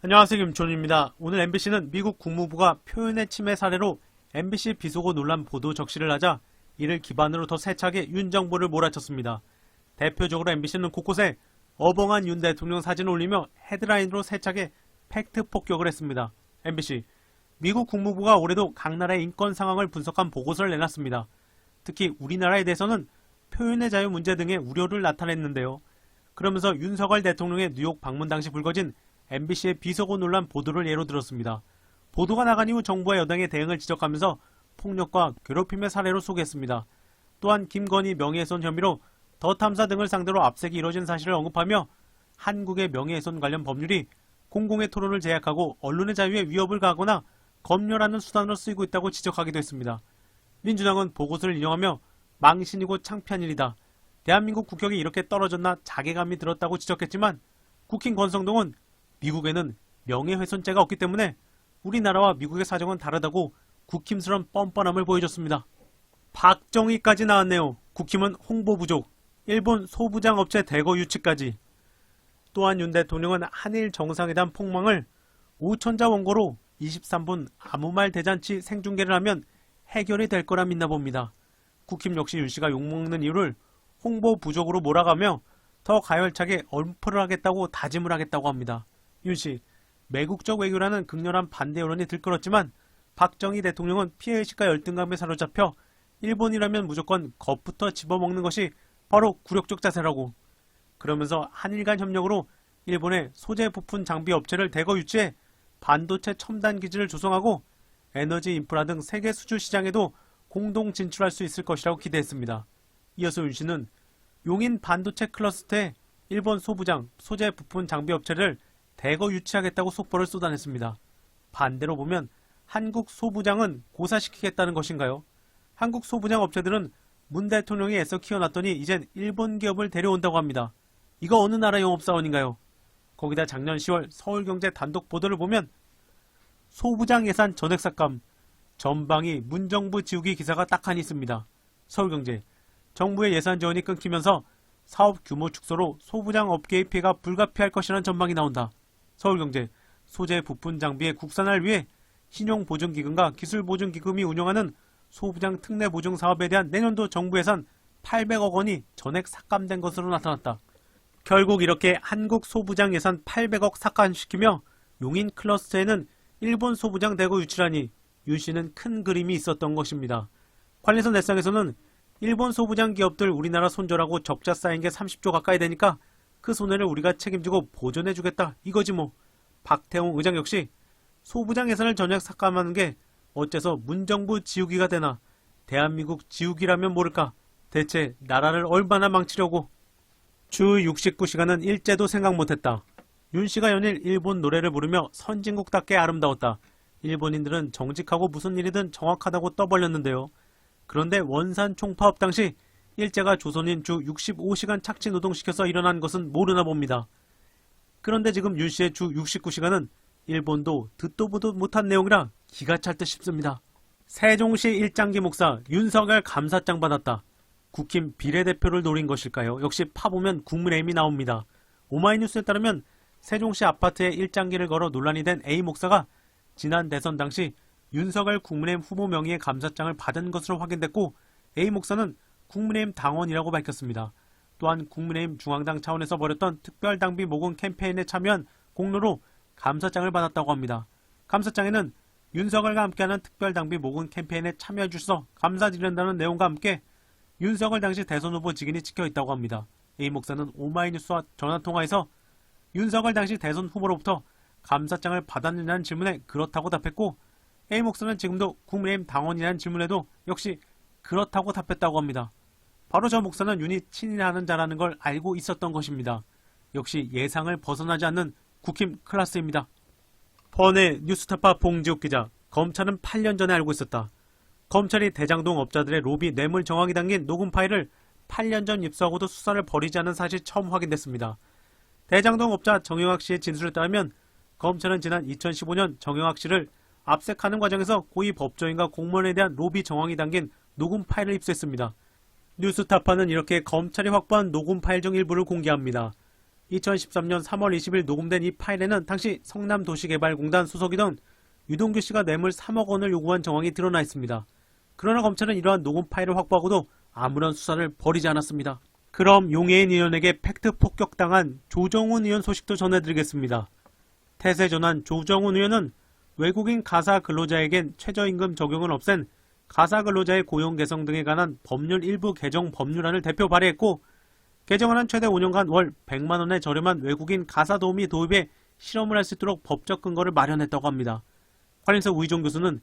안녕하세요, 김촌입니다. 오늘 MBC는 미국 국무부가 표현의 침해 사례로 MBC 비속어 논란 보도 적시를 하자 이를 기반으로 더 세차게 윤 정부를 몰아쳤습니다. 대표적으로 MBC는 곳곳에 어벙한 윤 대통령 사진을 올리며 헤드라인으로 세차게 팩트 폭격을 했습니다. MBC, 미국 국무부가 올해도 각 나라의 인권 상황을 분석한 보고서를 내놨습니다. 특히 우리나라에 대해서는 표현의 자유 문제 등의 우려를 나타냈는데요. 그러면서 윤석열 대통령의 뉴욕 방문 당시 불거진 MBC의 비속어 논란 보도를 예로 들었습니다. 보도가 나간 이후 정부와 여당의 대응을 지적하면서 폭력과 괴롭힘의 사례로 소개했습니다. 또한 김건희 명예훼손 혐의로 더 탐사 등을 상대로 압색이 이뤄진 사실을 언급하며 한국의 명예훼손 관련 법률이 공공의 토론을 제약하고 언론의 자유에 위협을 가하거나 검열하는 수단으로 쓰이고 있다고 지적하기도 했습니다. 민주당은 보고서를 인용하며 망신이고 창피한 일이다. 대한민국 국격이 이렇게 떨어졌나 자괴감이 들었다고 지적했지만 국힘 권성동은 미국에는 명예훼손죄가 없기 때문에 우리나라와 미국의 사정은 다르다고 국힘스러운 뻔뻔함을 보여줬습니다. 박정희까지 나왔네요. 국힘은 홍보 부족, 일본 소부장 업체 대거 유치까지. 또한 윤 대통령은 한일 정상회담 폭망을 5천자 원고로 23분 아무 말 대잔치 생중계를 하면 해결이 될 거라 믿나 봅니다. 국힘 역시 윤 씨가 욕먹는 이유를 홍보 부족으로 몰아가며 더 가열차게 엄포를 하겠다고 다짐을 하겠다고 합니다. 윤 씨, 매국적 외교라는 극렬한 반대 여론이 들끓었지만 박정희 대통령은 피해의식과 열등감에 사로잡혀 일본이라면 무조건 겁부터 집어먹는 것이 바로 굴욕적 자세라고. 그러면서 한일 간 협력으로 일본의 소재 부품 장비 업체를 대거 유치해 반도체 첨단 기지를 조성하고 에너지 인프라 등 세계 수주 시장에도 공동 진출할 수 있을 것이라고 기대했습니다. 이어서 윤 씨는 용인 반도체 클러스터에 일본 소부장, 소재 부품 장비 업체를 대거 유치하겠다고 속보를 쏟아냈습니다. 반대로 보면 한국 소부장은 고사시키겠다는 것인가요? 한국 소부장 업체들은 문 대통령이 애써 키워놨더니 이젠 일본 기업을 데려온다고 합니다. 이거 어느 나라 영업사원인가요? 거기다 작년 10월 서울경제 단독 보도를 보면 소부장 예산 전액 삭감, 전방위 문정부 지우기 기사가 딱하니 있습니다. 서울경제, 정부의 예산 지원이 끊기면서 사업 규모 축소로 소부장 업계의 피해가 불가피할 것이라는 전망이 나온다. 서울경제, 소재 부품 장비의 국산화를 위해 신용보증기금과 기술보증기금이 운영하는 소부장 특례보증 사업에 대한 내년도 정부 예산 800억 원이 전액 삭감된 것으로 나타났다. 결국 이렇게 한국 소부장 예산 800억 삭감시키며 용인 클러스터에는 일본 소부장 대거 유치라니 윤 씨는 큰 그림이 있었던 것입니다. 관련해서 내상에서는 일본 소부장 기업들 우리나라 손절하고 적자 쌓인 게 30조 가까이 되니까 그 손해를 우리가 책임지고 보존해주겠다 이거지 뭐. 박태웅 의장 역시 소부장 예산을 전액 삭감하는 게 어째서 문정부 지우기가 되나. 대한민국 지우기라면 모를까. 대체 나라를 얼마나 망치려고. 주 69시간은 일제도 생각 못했다. 윤 씨가 연일 일본 노래를 부르며 선진국답게 아름다웠다. 일본인들은 정직하고 무슨 일이든 정확하다고 떠벌렸는데요. 그런데 원산 총파업 당시 일제가 조선인 주 65시간 착취 노동시켜서 일어난 것은 모르나 봅니다. 그런데 지금 윤 씨의 주 69시간은 일본도 듣도 보도 못한 내용이라 기가 찰 듯 싶습니다. 세종시 일장기 목사 윤석열 감사장 받았다. 국힘 비례대표를 노린 것일까요? 역시 파보면 국민의힘이 나옵니다. 오마이뉴스에 따르면 세종시 아파트에 일장기를 걸어 논란이 된 A 목사가 지난 대선 당시 윤석열 국민의힘 후보 명의의 감사장을 받은 것으로 확인됐고 A 목사는 국민의힘 당원이라고 밝혔습니다. 또한 국민의힘 중앙당 차원에서 벌였던 특별당비 모금 캠페인에 참여한 공로로 감사장을 받았다고 합니다. 감사장에는 윤석열과 함께하는 특별당비 모금 캠페인에 참여해 주셔서 감사드린다는 내용과 함께 윤석열 당시 대선 후보 직인이 찍혀있다고 합니다. A 목사는 오마이뉴스와 전화통화에서 윤석열 당시 대선 후보로부터 감사장을 받았느냐는 질문에 그렇다고 답했고 A 목사는 지금도 국민의힘 당원이라는 질문에도 역시 그렇다고 답했다고 합니다. 바로 저 목사는 윤이 친일하는 자라는 걸 알고 있었던 것입니다. 역시 예상을 벗어나지 않는 국힘 클라스입니다. 번외 뉴스타파 봉지욱 기자, 검찰은 8년 전에 알고 있었다. 검찰이 대장동 업자들의 로비 뇌물 정황이 담긴 녹음 파일을 8년 전 입수하고도 수사를 벌이지 않은 사실이 처음 확인됐습니다. 대장동 업자 정영학 씨의 진술에 따르면 검찰은 지난 2015년 정영학 씨를 압색하는 과정에서 고위 법조인과 공무원에 대한 로비 정황이 담긴 녹음 파일을 입수했습니다. 뉴스타파는 이렇게 검찰이 확보한 녹음 파일 중 일부를 공개합니다. 2013년 3월 20일 녹음된 이 파일에는 당시 성남도시개발공단 수석이던 유동규 씨가 뇌물 3억 원을 요구한 정황이 드러나 있습니다. 그러나 검찰은 이러한 녹음 파일을 확보하고도 아무런 수사를 벌이지 않았습니다. 그럼 용해인 의원에게 팩트 폭격당한 조정훈 의원 소식도 전해드리겠습니다. 태세전환 조정훈 의원은 외국인 가사 근로자에겐 최저임금 적용을 없앤 가사 근로자의 고용 개선 등에 관한 법률 일부 개정 법률안을 대표 발의했고, 개정안은 최대 5년간 월 100만 원의 저렴한 외국인 가사 도우미 도입에 실험을 할 수 있도록 법적 근거를 마련했다고 합니다. 관련해서 우희종 교수는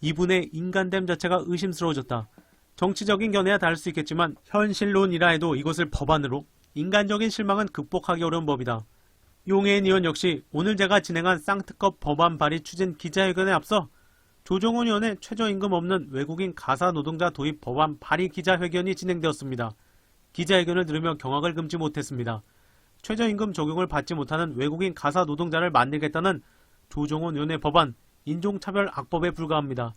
이분의 인간됨 자체가 의심스러워졌다. 정치적인 견해야 다를 수 있겠지만 현실론이라 해도 이것을 법안으로 인간적인 실망은 극복하기 어려운 법이다. 용해인 의원 역시 오늘 제가 진행한 쌍특검 법안 발의 추진 기자회견에 앞서 조정훈 의원의 최저임금 없는 외국인 가사 노동자 도입 법안 발의 기자회견이 진행되었습니다. 기자회견을 들으며 경악을 금치 못했습니다. 최저임금 적용을 받지 못하는 외국인 가사 노동자를 만들겠다는 조정훈 의원의 법안, 인종차별 악법에 불과합니다.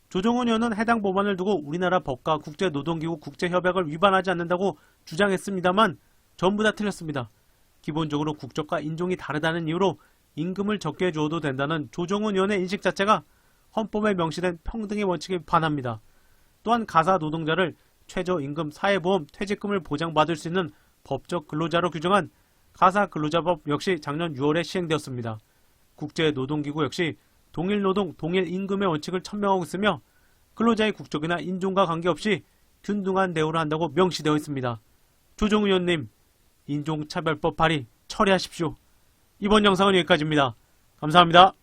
조정훈 의원은 해당 법안을 두고 우리나라 법과 국제노동기구 국제협약을 위반하지 않는다고 주장했습니다만 전부 다 틀렸습니다. 기본적으로 국적과 인종이 다르다는 이유로 임금을 적게 주어도 된다는 조정훈 의원의 인식 자체가 헌법에 명시된 평등의 원칙에 반합니다. 또한 가사 노동자를 최저임금, 사회보험, 퇴직금을 보장받을 수 있는 법적 근로자로 규정한 가사근로자법 역시 작년 6월에 시행되었습니다. 국제노동기구 역시 동일노동, 동일임금의 원칙을 천명하고 있으며 근로자의 국적이나 인종과 관계없이 균등한 대우를 한다고 명시되어 있습니다. 조정훈 의원님, 인종차별법 발의 처리하십시오. 이번 영상은 여기까지입니다. 감사합니다.